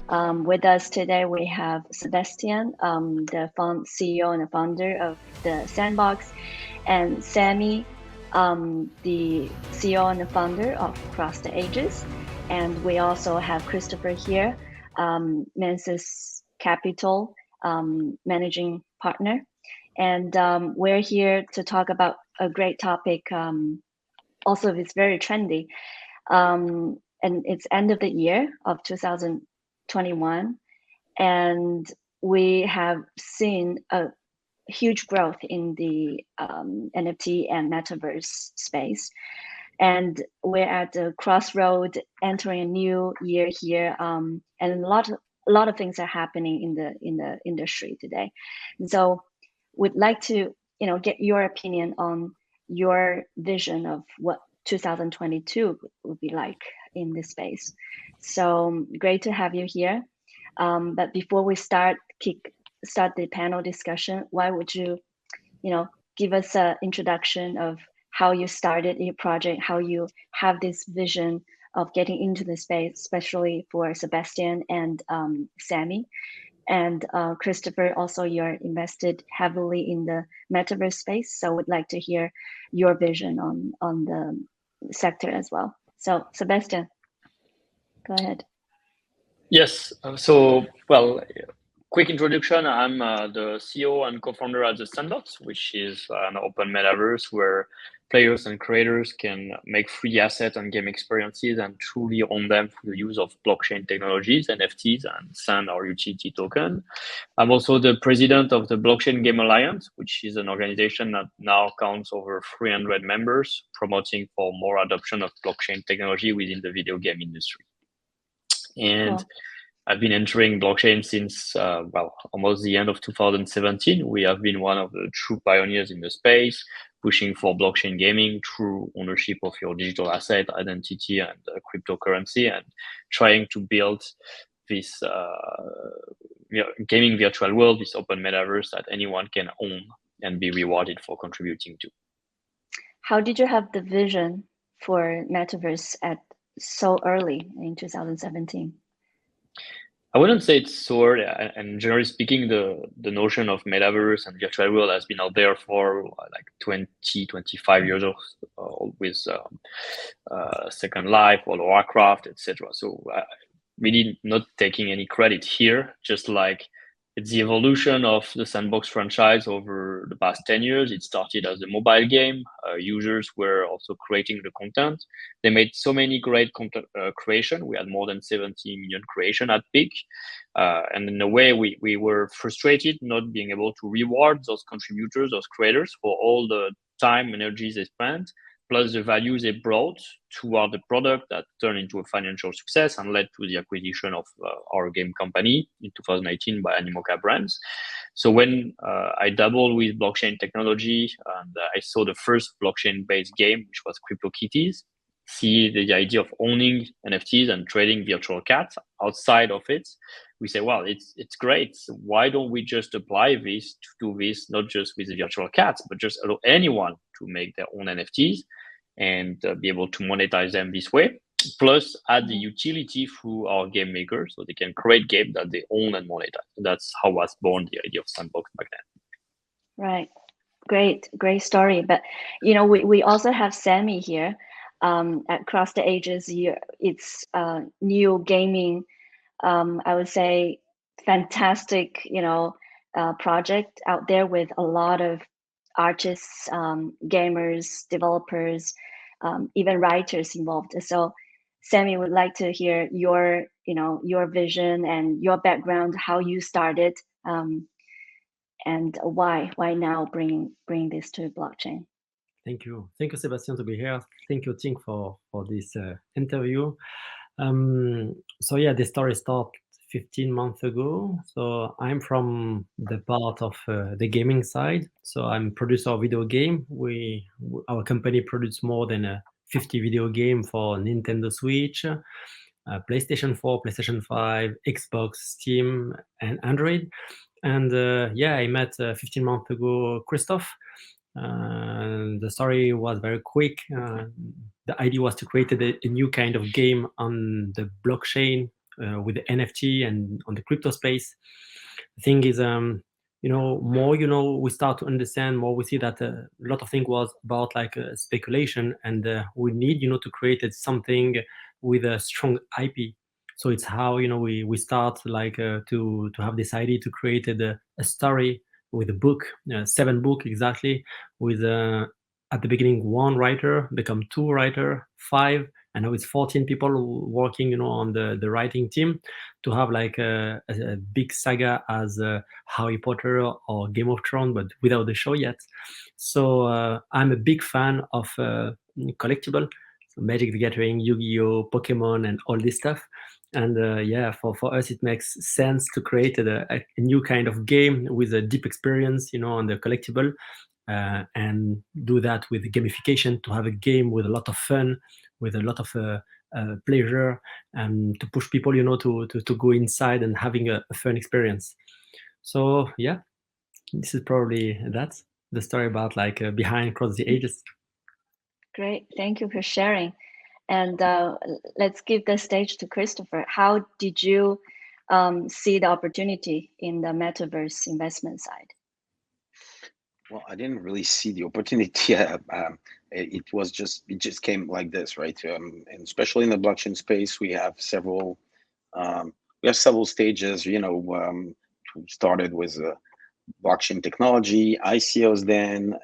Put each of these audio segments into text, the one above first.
With us today, we have Sebastian, the CEO and the founder of the Sandbox, and Sammy, the CEO and the founder of Across the Ages. And we also have Christopher here, Mensis Capital managing partner. And we're here to talk about a great topic. Also, it's very trendy. And it's end of the year of 2021. And we have seen a huge growth in the NFT and Metaverse space. And we're at the crossroad, entering a new year here, and a lot of things are happening in the industry today. And so, we'd like to get your opinion on your vision of what 2022 would be like in this space. So great to have you here. But before we start the panel discussion, why would you give us an introduction of how you started your project, how you have this vision of getting into the space, especially for Sebastian and Sammy. And Christopher, also you're invested heavily in the metaverse space. So we'd like to hear your vision on the sector as well. So Sebastian, go ahead. Yes. Quick introduction. I'm the CEO and co-founder at the Sandbox, which is an open metaverse where players and creators can make free asset and game experiences and truly own them through the use of blockchain technologies, NFTs, and Sand, our utility token. I'm also the president of the Blockchain Game Alliance, which is an organization that now counts over 300 members, promoting for more adoption of blockchain technology within the video game industry. And cool. I've been entering blockchain since, almost the end of 2017. We have been one of the true pioneers in the space, pushing for blockchain gaming through ownership of your digital asset, identity, and cryptocurrency, and trying to build this gaming virtual world, this open metaverse that anyone can own and be rewarded for contributing to. How did you have the vision for metaverse at so early in 2017? I wouldn't say it's so early, and generally speaking, the notion of metaverse and virtual world has been out there for like 20, 25 years with Second Life, World of Warcraft, etc. So really not taking any credit here, just like it's the evolution of the Sandbox franchise over the past 10 years. It started as a mobile game. Users were also creating the content. They made so many great content creation. We had more than 70 million creation at peak. And in a way, we were frustrated not being able to reward those contributors, those creators, for all the time, energy they spent, plus the value they brought toward the product that turned into a financial success and led to the acquisition of our game company in 2018 by Animoca Brands. So when I dabbled with blockchain technology and I saw the first blockchain-based game, which was CryptoKitties, see the idea of owning NFTs and trading virtual cats outside of it, we say, well, it's great. So why don't we just apply this to do this, not just with the virtual cats, but just allow anyone to make their own NFTs and be able to monetize them this way, plus add the utility through our game makers so they can create games that they own and monetize. And that's how was born the idea of Sandbox back then. Right. Great story. But, we also have Sammy here at Across the Ages. It's new gaming, I would say, fantastic, project out there with a lot of artists, gamers, developers, even writers involved. So Sammy, would like to hear your vision and your background, how you started, and why now bring this to blockchain. Thank you, Sebastian, to be here. Thank you, Tink, for this interview. So yeah, the story started 15 months ago. So I'm from the part of the gaming side. So I'm producer of video game. Our company produced more than 50 video game for Nintendo Switch, PlayStation 4, PlayStation 5, Xbox, Steam, and Android. And I met 15 months ago Christophe. The story was very quick. The idea was to create a new kind of game on the blockchain with the NFT and on the crypto space. The thing is, more we start to understand, more we see that a lot of things was about like speculation, and we need to create something with a strong IP. So it's how we start like to have this idea to create a story with a book, 7 book exactly, with at the beginning 1 writer become 2 writer, 5, and now it's 14 people working on the writing team to have like a big saga as Harry Potter or Game of Thrones, but without the show yet. So I'm a big fan of collectible, so Magic the Gathering, Yu-Gi-Oh, Pokemon, and all this stuff. And for us it makes sense to create a new kind of game with a deep experience on the collectible, and do that with gamification, to have a game with a lot of fun, with a lot of pleasure, and to push people to go inside and having a fun experience. So yeah, this is probably that's the story about like behind Across the Ages. Great, thank you for sharing. And let's give the stage to Christopher. How did you see the opportunity in the metaverse investment side? Well, I didn't really see the opportunity. It just came like this, right? And especially in the blockchain space, we have several stages. Started with blockchain technology, ICOs, then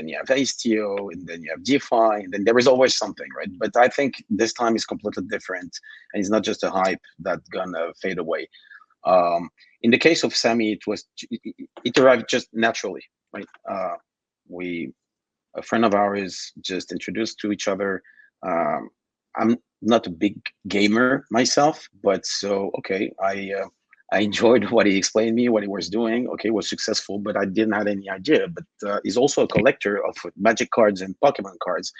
you have ASTO, and then you have DeFi, and then there is always something, right? But I think this time is completely different, and it's not just a hype that's gonna fade away. In the case of Sammy, it arrived just naturally, right? A friend of ours just introduced to each other. I'm not a big gamer myself, but so okay, I enjoyed what he explained me, what he was doing. Okay, was successful, but I didn't have any idea. But he's also a collector of Magic cards and Pokemon cards,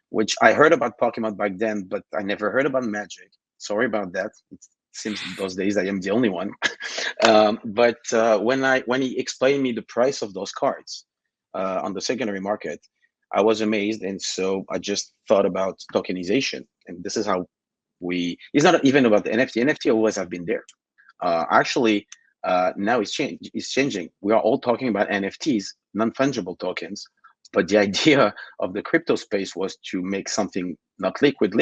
which I heard about Pokemon back then, but I never heard about Magic. Sorry about that. It seems those days I am the only one. But when he explained me the price of those cards on the secondary market, I was amazed, and so I just thought about tokenization, and this is how it's not even about the NFT. NFT always have been there. Actually, now it's changing. We are all talking about NFTs, non-fungible tokens, but the idea of the crypto space was to make something not liquid,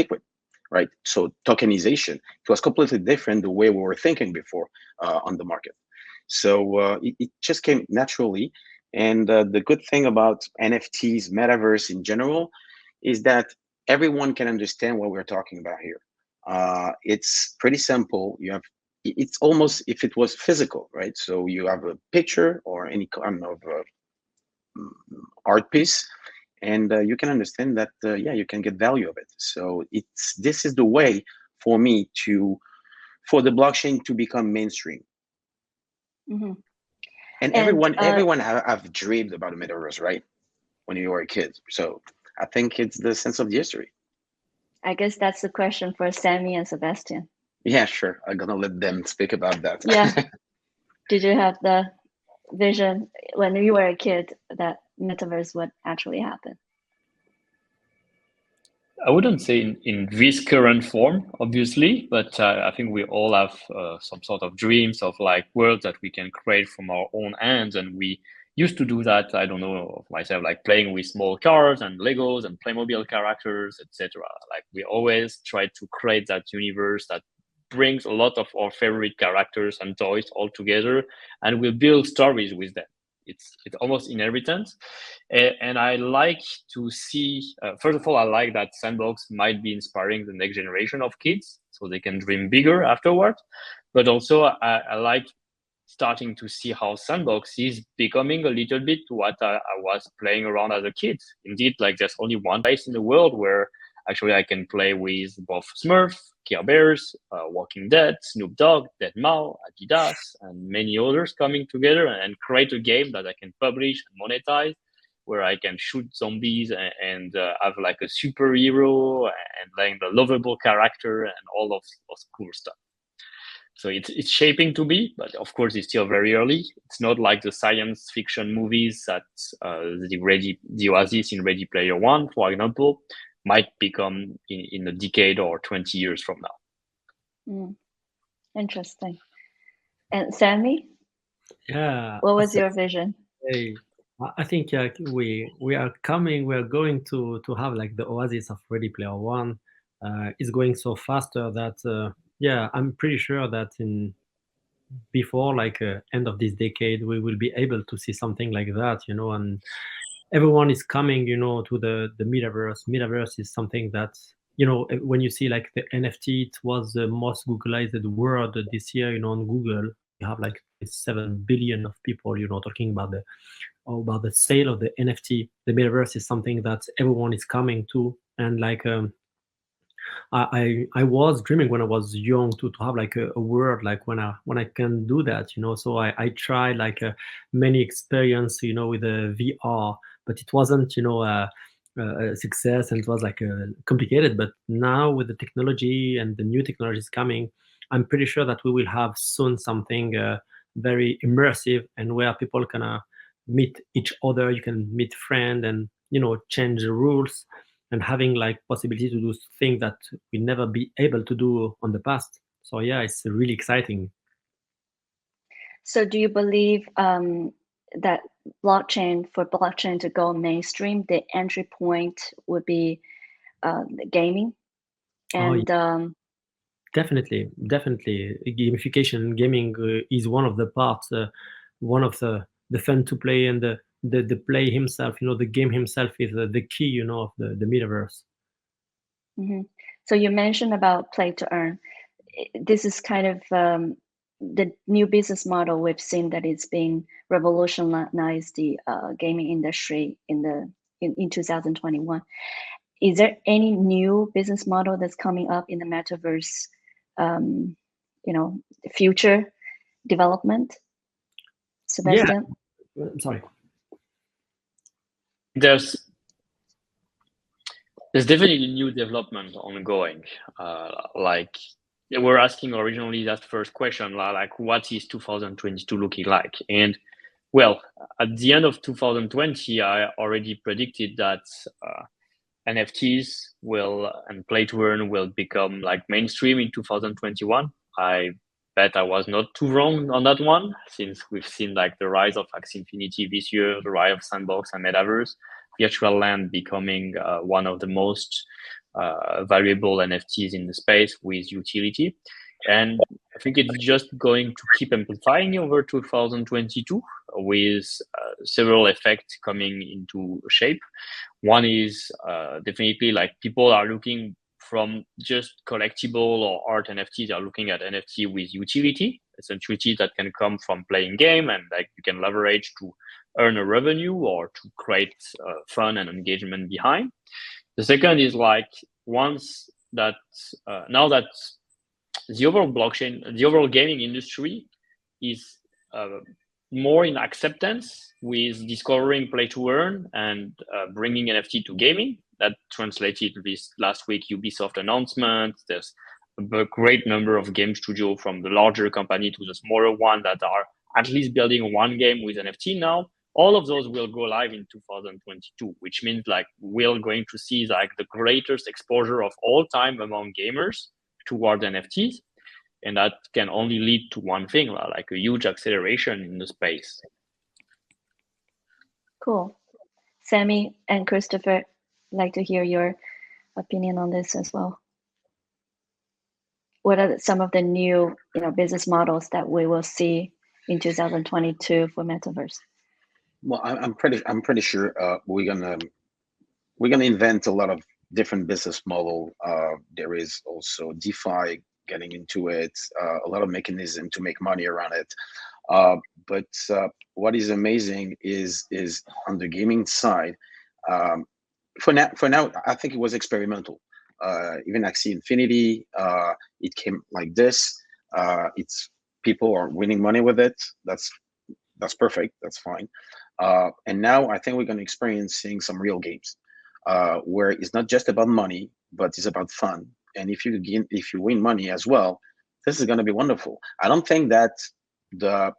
right? So tokenization, it was completely different the way we were thinking before on the market. So it just came naturally. And the good thing about NFTs, metaverse in general, is that everyone can understand what we're talking about here. It's pretty simple. It's almost if it was physical, right? So you have a picture or any kind of art piece, and you can understand that you can get value of it. So this is the way for me for the blockchain to become mainstream. Mm-hmm. And everyone have dreamed about a metaverse, right? When you were a kid. So I think it's the sense of the history. I guess that's the question for Sammy and Sebastian. Yeah, sure. I'm gonna let them speak about that. Yeah. Did you have the vision when you were a kid that metaverse would actually happen? I wouldn't say in this current form, obviously, but I think we all have some sort of dreams of like worlds that we can create from our own hands. And we used to do that, I don't know, of myself, like playing with small cars and Legos and Playmobil characters, etc. Like we always try to create that universe that brings a lot of our favorite characters and toys all together, and we build stories with them. It's almost inheritance. And I like to see, first of all, I like that Sandbox might be inspiring the next generation of kids so they can dream bigger afterwards. But also I like starting to see how Sandbox is becoming a little bit what I was playing around as a kid. Indeed, like there's only one place in the world where actually I can play with both Smurf, Care Bears, Walking Dead, Snoop Dogg, Deadmau, Adidas, and many others coming together and create a game that I can publish and monetize, where I can shoot zombies and have like a superhero and like the lovable character and all of cool stuff. So it's shaping to be, but of course it's still very early. It's not like the science fiction movies that the Oasis in Ready Player One, for example, might become in a decade or 20 years from now. Interesting. And Sammy, Yeah. what was your vision? I think we are coming. We are going to have like the oasis of Ready Player One. It's going so faster that yeah, I'm pretty sure that in before like end of this decade we will be able to see something like that, you know. And everyone is coming, you know, to the metaverse. Metaverse is something that, you know, when you see like the NFT, it was the most Googleized word this year, you know, on Google. You have like 7 billion of people, you know, talking about the sale of the NFT. The metaverse is something that everyone is coming to, and like I was dreaming when I was young to have like a world like when I can do that, you know. So I tried like many experience, you know, with the VR, but it wasn't, you know, a success, and it was like complicated. But now with the technology and the new technologies coming, I'm pretty sure that we will have soon something very immersive, and where people can meet each other. You can meet friends, and you know, change the rules, and having like possibility to do things that we never be able to do on the past. So yeah, it's really exciting. So do you believe that for blockchain to go mainstream, the entry point would be gaming? And Definitely gamification gaming is one of the parts, one of the fun to play, and the play himself, you know, the game himself is the key, you know, of the metaverse. So you mentioned about play to earn. This is kind of the new business model we've seen that it's being revolutionized the gaming industry in 2021. Is there any new business model that's coming up in the metaverse, you know, future development? Sebastian? Yeah, I'm sorry. There's definitely new development ongoing. Like we're asking originally that first question, like what is 2022 looking like? And well, at the end of 2020, I already predicted that NFTs and play to earn will become like mainstream in 2021. I bet I was not too wrong on that one, since we've seen like the rise of Axie Infinity this year, the rise of Sandbox and Metaverse, virtual land becoming one of the most valuable NFTs in the space with utility. And I think it's just going to keep amplifying over 2022 with several effects coming into shape. One is definitely like people are looking from just collectible or art NFTs, are looking at NFT with utility. It's utility that can come from playing game, and like you can leverage to earn a revenue or to create fun and engagement behind. The second is like once that now that the overall gaming industry is more in acceptance with discovering play to earn and bringing NFT to gaming. That translated this last week Ubisoft announcement. There's a great number of game studios, from the larger company to the smaller one, that are at least building one game with NFT now. All of those will go live in 2022, which means like we're going to see like the greatest exposure of all time among gamers toward NFTs. And that can only lead to one thing, like a huge acceleration in the space. Cool. Sammy and Christopher, I'd like to hear your opinion on this as well. What are some of the new, you know, business models that we will see in 2022 for Metaverse? Well, I'm pretty sure we're gonna invent a lot of different business model. There is also DeFi getting into it, a lot of mechanism to make money around it. But what is amazing is on the gaming side. For now, I think it was experimental. Even Axie Infinity, it came like this. It's people are winning money with it. That's perfect. That's fine. And now I think we're going to experience seeing some real games where it's not just about money, but it's about fun. And if you win money as well, this is going to be wonderful. I don't think that the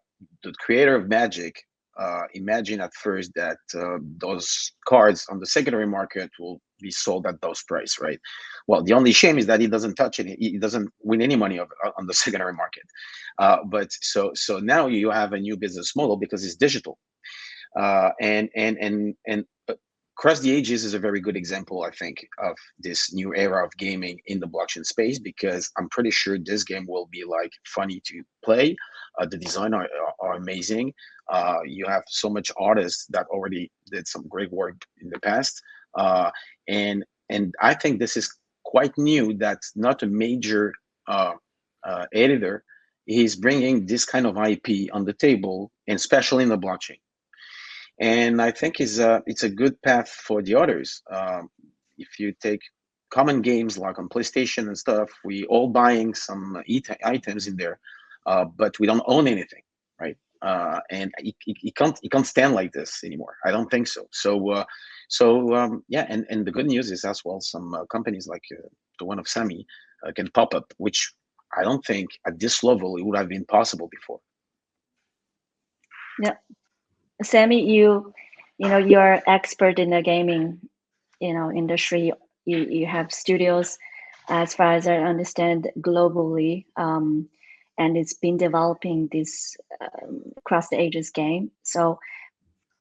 creator of Magic imagined at first that those cards on the secondary market will be sold at those price, right? Well, the only shame is that he doesn't touch it. He doesn't win any money on the secondary market. But so now you have a new business model because it's digital. And Cross the Ages is a very good example, I think, of this new era of gaming in the blockchain space, because I'm pretty sure this game will be like funny to play. The design are amazing. You have so much artists that already did some great work in the past. And I think this is quite new, that not a major editor is bringing this kind of IP on the table, and especially in the blockchain. And I think it's a good path for the others. If you take common games like on PlayStation and stuff, we all buying some items in there, but we don't own anything, right? And it can't stand like this anymore. I don't think so. Yeah, and the good news is as well, some companies like the one of Sammy can pop up, which I don't think at this level it would have been possible before. Yeah. Sammy, you're expert in the gaming, industry. You have studios, as far as I understand, globally, and it's been developing this Cross the Ages game. So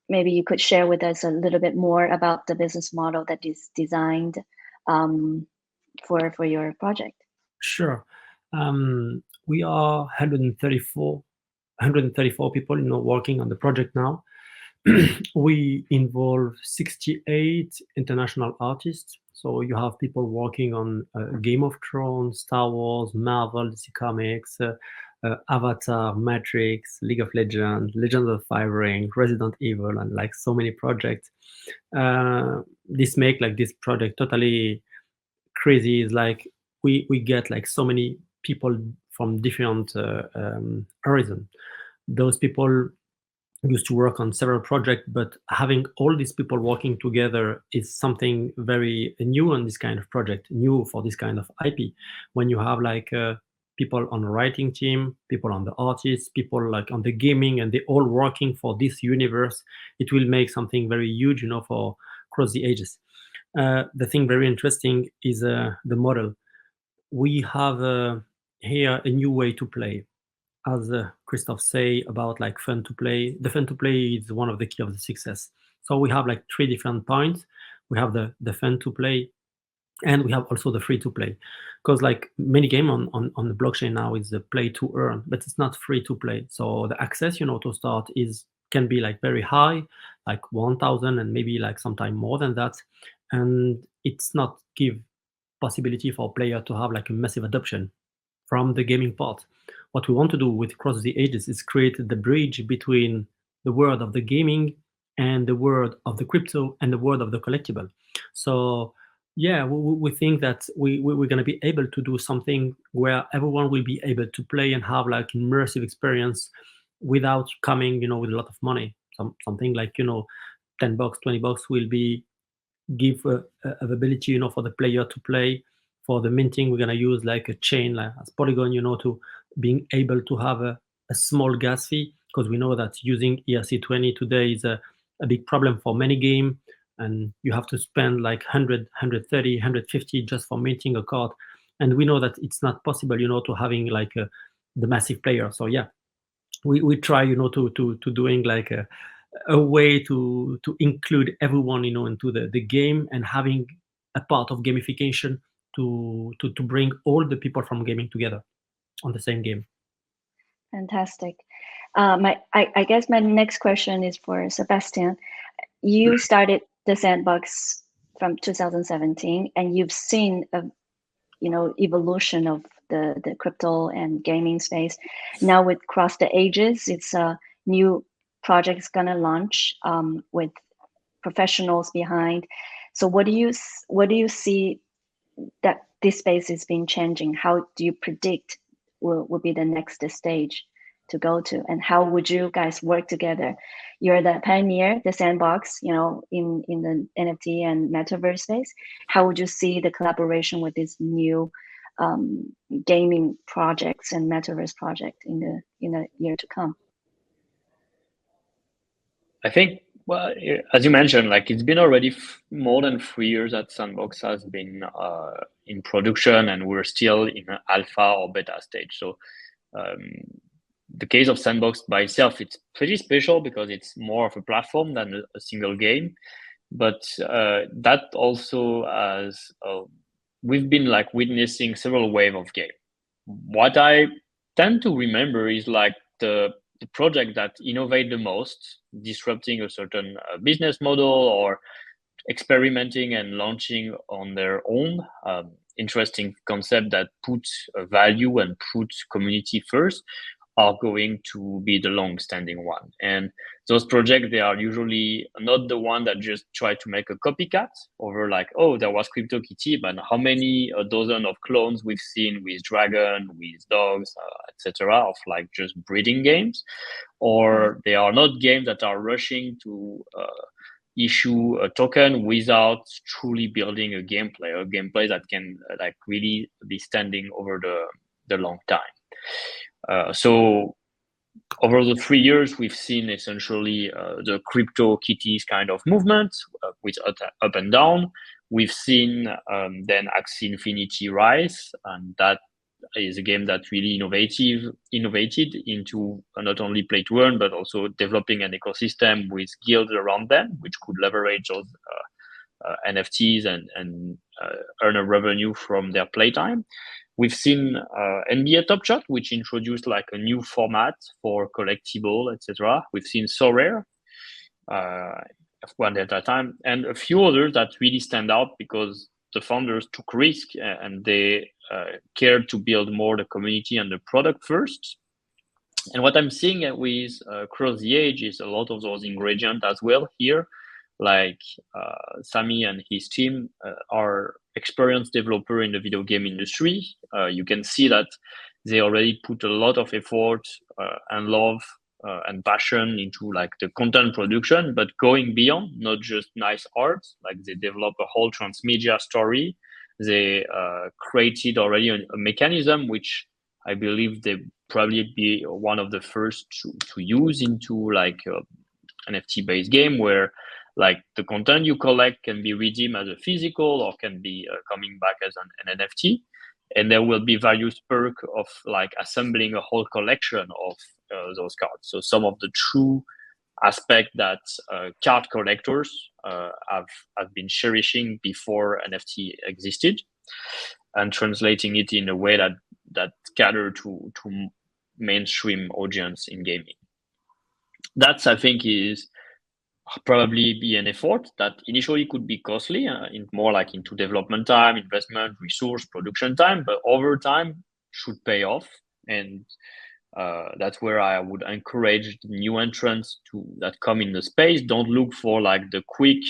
maybe you could share with us a little bit more about the business model that is designed for your project. Sure. We are 134 people, working on the project now. We involve 68 international artists. So you have people working on Game of Thrones, Star Wars, Marvel, DC Comics, Avatar, Matrix, League of Legends, Legends of Fire Ring, Resident Evil, and like so many projects. This make like this project totally crazy. Is like we get like so many people from different horizons. Those people used to work on several projects, but having all these people working together is something very new on this kind of project, new for this kind of IP. When you have like people on the writing team, people on the artists, people like on the gaming, and they all working for this universe, it will make something very huge, for Cross the Ages. The thing very interesting is the model. We have here a new way to play. As Christophe say about like fun to play, the fun to play is one of the key of the success. So we have like 3 different points. We have the fun to play, and we have also the free to play, because like many game on the blockchain now is the play to earn, but it's not free to play. So the access, to start can be like very high, like 1,000 and maybe like sometime more than that, and it's not give possibility for a player to have like a massive adoption from the gaming part. What we want to do with Cross the Ages is create the bridge between the world of the gaming and the world of the crypto and the world of the collectible. So yeah, we think that we're going to be able to do something where everyone will be able to play and have like immersive experience without coming, with a lot of money. Something like, $10, $20 will be give availability, for the player to play. For the minting, we're going to use like a chain, like as Polygon, to being able to have a small gas fee, because we know that using ERC20 today is a big problem for many games, and you have to spend like 100, 130, 150 just for minting a card. And we know that it's not possible, to having like the massive player. So yeah, we try, to doing like a way to include everyone, into the game, and having a part of gamification to bring all the people from gaming together on the same game. Fantastic. I guess my next question is for Sebastian. You started the Sandbox from 2017, and you've seen a evolution of the crypto and gaming space. Now with Cross the Ages, it's a new project gonna launch with professionals behind. So what do you see that this space is been changing? How do you predict will be the next stage to go to, and how would you guys work together? You're the pioneer, the Sandbox, in the NFT and Metaverse space. How would you see the collaboration with these new gaming projects and Metaverse project in the year to come? I think Well, as you mentioned, like it's been already more than 3 years that Sandbox has been in production, and we're still in an alpha or beta stage. So the case of Sandbox by itself, it's pretty special because it's more of a platform than a single game. But that also has we've been like witnessing several waves of game. What I tend to remember is like the project that innovate the most, disrupting a certain business model or experimenting and launching on their own interesting concept that puts value and puts community first, are going to be the long-standing one. And those projects, they are usually not the one that just try to make a copycat over like, oh, there was CryptoKitty, but how many a dozen of clones we've seen with dragon, with dogs, etc., of like just breeding games. Or they are not games that are rushing to issue a token without truly building a gameplay that can like really be standing over the long time. So over the 3 years, we've seen essentially the CryptoKitties kind of movement with up and down. We've seen then Axie Infinity rise, and that is a game that really innovated into not only play to earn, but also developing an ecosystem with guilds around them, which could leverage those NFTs and earn a revenue from their playtime. We've seen NBA Top Shot, which introduced like a new format for collectible, etc. We've seen Sorare, one at a time, and a few others that really stand out because the founders took risk and they cared to build more the community and the product first. And what I'm seeing with across the age is a lot of those ingredients as well here. Like Sami and his team are experienced developer in the video game industry. You can see that they already put a lot of effort and love and passion into like the content production, but going beyond, not just nice art. Like they develop a whole transmedia story. They created already a mechanism which I believe they probably be one of the first to use into like NFT based game where like the content you collect can be redeemed as a physical or can be coming back as an NFT. And there will be various perks of like assembling a whole collection of those cards. So some of the true aspect that card collectors have been cherishing before NFT existed, and translating it in a way that cater to mainstream audience in gaming. That's, I think, is probably be an effort that initially could be costly, in more like into development time, investment, resource, production time, but over time should pay off. And that's where I would encourage the new entrants that come in the space. Don't look for like the quick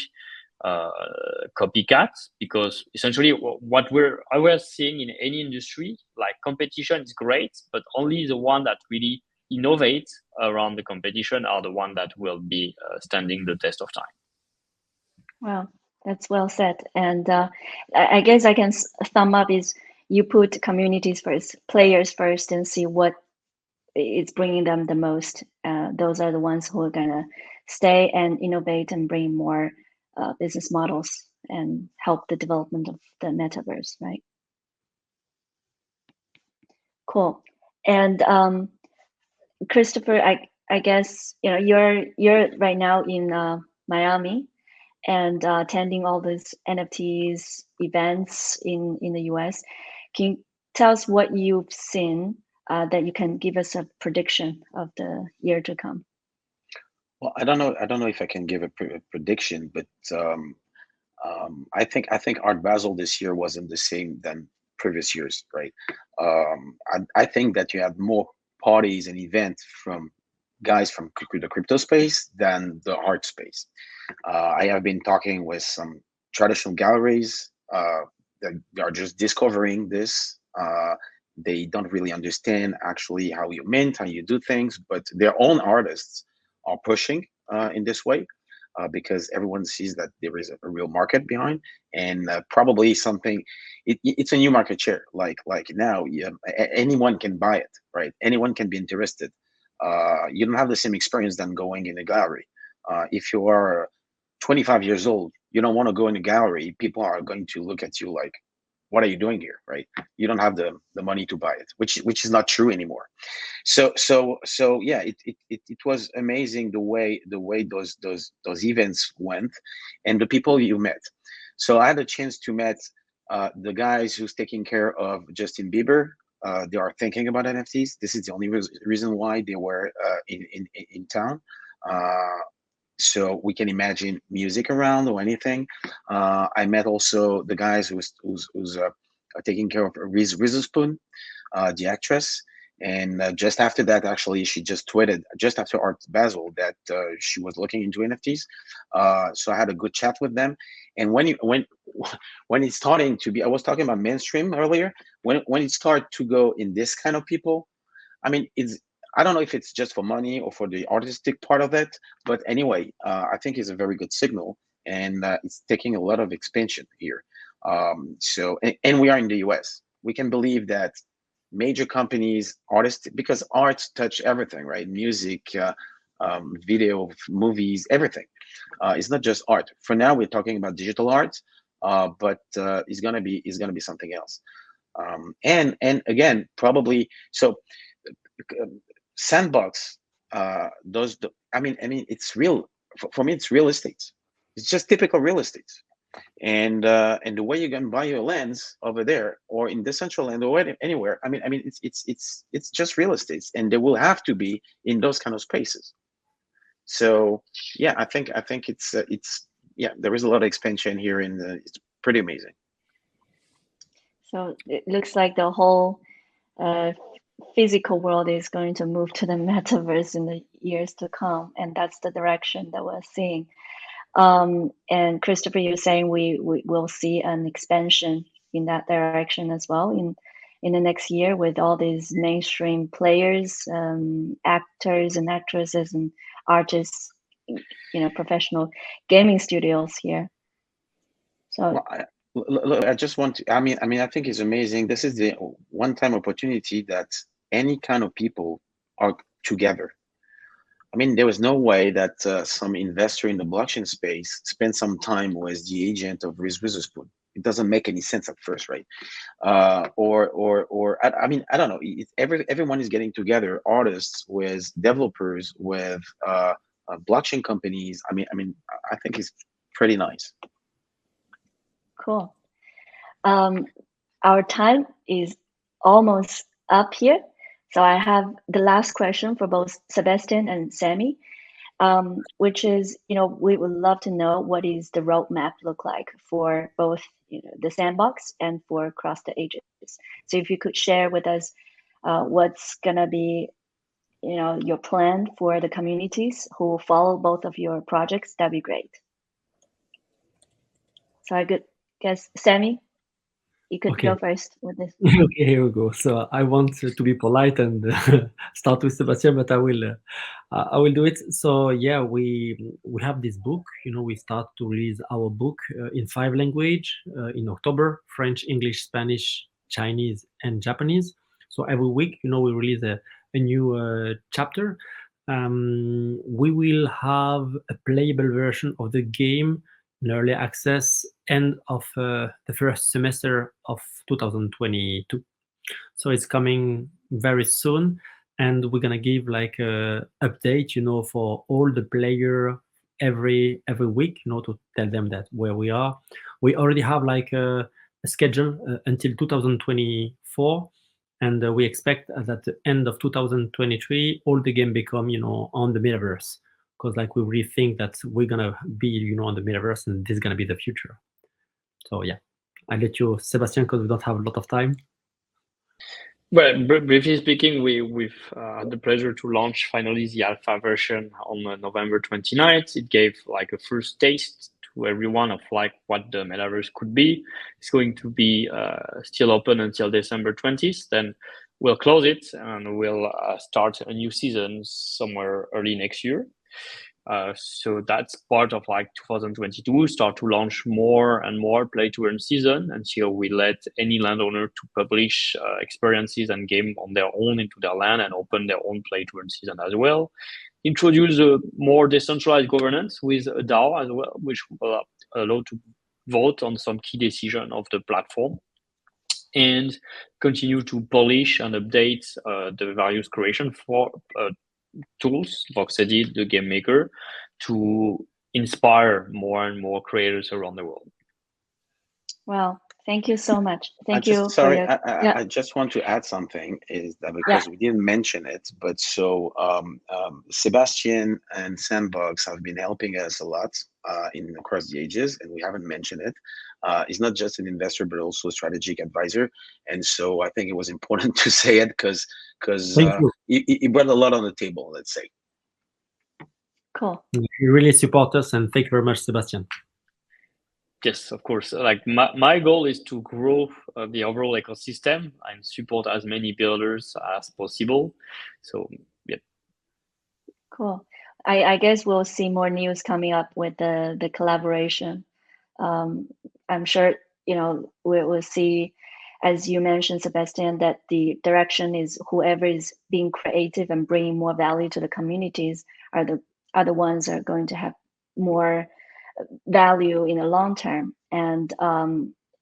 copycats, because essentially what we're seeing in any industry, like competition is great, but only the one that really innovate around the competition are the one that will be standing the test of time. Wow, that's well said. And I guess I can thumb up is you put communities first, players first, and see what is bringing them the most. Those are the ones who are gonna stay and innovate and bring more business models and help the development of the metaverse, right? Cool. And Christopher, I guess you're right now in Miami and attending all these NFTs events in the US. Can you tell us what you've seen that you can give us a prediction of the year to come? Well, I don't know if I can give a prediction, but I think Art Basel this year wasn't the same than previous years, right? I think that you had more parties and events from guys from the crypto space than the art space. I have been talking with some traditional galleries that are just discovering this. They don't really understand actually how you mint, how you do things, but their own artists are pushing in this way because everyone sees that there is a real market behind, and probably something. It's a new market share. Like now, anyone can buy it, right? Anyone can be interested. You don't have the same experience than going in a gallery. If you are 25 years old, you don't want to go in a gallery. People are going to look at you like, what are you doing here, right? You don't have the money to buy it, which is not true anymore. So yeah, it was amazing the way those events went, and the people you met. So I had a chance to meet the guys who's taking care of Justin Bieber. They are thinking about NFTs. This is the only reason why they were in town. So we can imagine music around or anything. I met also the guys who's taking care of Reese Witherspoon, the actress. And just after that, actually, she just tweeted just after Art Basel that she was looking into NFTs. So I had a good chat with them. And when it's starting to be, I was talking about mainstream earlier. When it started to go in this kind of people, I mean, I don't know if it's just for money or for the artistic part of it, but anyway, I think it's a very good signal, and it's taking a lot of expansion here. So we are in the US. We can believe that major companies, artists, because arts touch everything, right? Music, video, movies, everything. It's not just art. For now, we're talking about digital art, but it's gonna be something else. And again, probably so. Sandbox does the, I mean it's real for me. It's real estate. It's just typical real estate. And the way you can buy your lands over there or in Decentraland or anywhere, I mean it's just real estate, and they will have to be in those kind of spaces. So yeah, I think it's yeah, there is a lot of expansion here, and it's pretty amazing. So it looks like the whole physical world is going to move to the metaverse in the years to come, and that's the direction that we're seeing. And Christopher, you're saying we will see an expansion in that direction as well in the next year, with all these mainstream players, actors and actresses and artists, professional gaming studios here. So look, I just want to, I mean, I think it's amazing. This is the one-time opportunity that any kind of people are together. I mean, there was no way that some investor in the blockchain space spent some time with the agent of Reese Witherspoon. It doesn't make any sense at first, right? Or I mean, I don't know. Everyone is getting together, artists with developers, with blockchain companies. I mean, I think it's pretty nice. cool. Our time is almost up here. So I have the last question for both Sebastian and Sammy, which is, we would love to know what is the roadmap look like for both, the Sandbox and for Across the Ages. So if you could share with us what's gonna be, your plan for the communities who follow both of your projects, that'd be great. So I could guess, Sammy, you could go first with this. Okay, here we go. So I want to be polite and start with Sebastian, but I will do it. So yeah, we have this book. We start to release our book in 5 languages in October: French, English, Spanish, Chinese, and Japanese. So every week, we release a new chapter. We will have a playable version of the game in early access end of the first semester of 2022. So it's coming very soon, and we're gonna give like a update, for all the player every week, to tell them that where we are. We already have like a schedule until 2024, and we expect that at the end of 2023, all the game become, on the metaverse. Because like we really think that we're gonna be, on the metaverse, and this is gonna be the future. So yeah, I let you, Sebastian, because we don't have a lot of time. Well, briefly speaking, we've had the pleasure to launch finally the alpha version on November 29th. It gave like a first taste to everyone of like what the metaverse could be. It's going to be still open until December 20th. Then we'll close it and we'll start a new season somewhere early next year. So that's part of like 2022, start to launch more and more play to earn season until we let any landowner to publish experiences and game on their own into their land and open their own play to earn season as well. introduce a more decentralized governance with a DAO as well, which will allow to vote on some key decision of the platform, and continue to polish and update the various creation for tools, Vox Edit, the game maker, to inspire more and more creators around the world. Well, thank you so much. Thank you. you. Sorry, yeah. I just want to add something, is that because we didn't mention it, but so Sebastian and Sandbox have been helping us a lot in across the ages, and we haven't mentioned it. He's not just an investor, but also a strategic advisor, and so I think it was important to say it because he brought a lot on the table, let's say. Cool. You really support us, and thank you very much, Sebastian. Yes, of course. Like my goal is to grow the overall ecosystem and support as many builders as possible. So yeah. Cool. I guess we'll see more news coming up with the collaboration. I'm sure, you know, we'll see, as you mentioned, Sebastian, that the direction is whoever is being creative and bringing more value to the communities are the ones that are going to have more value in the long term. And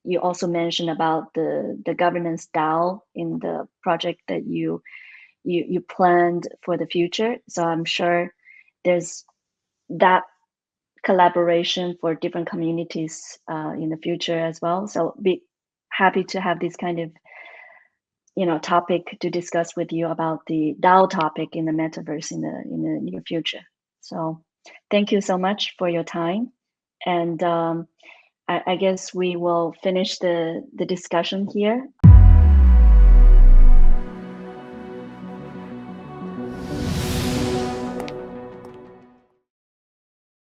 you also mentioned about the governance DAO in the project that you planned for the future. So I'm sure there's that collaboration for different communities in the future as well. So be happy to have this kind of, you know, topic to discuss with you about the DAO topic in the metaverse in the near future. So thank you so much for your time. And I guess we will finish the discussion here.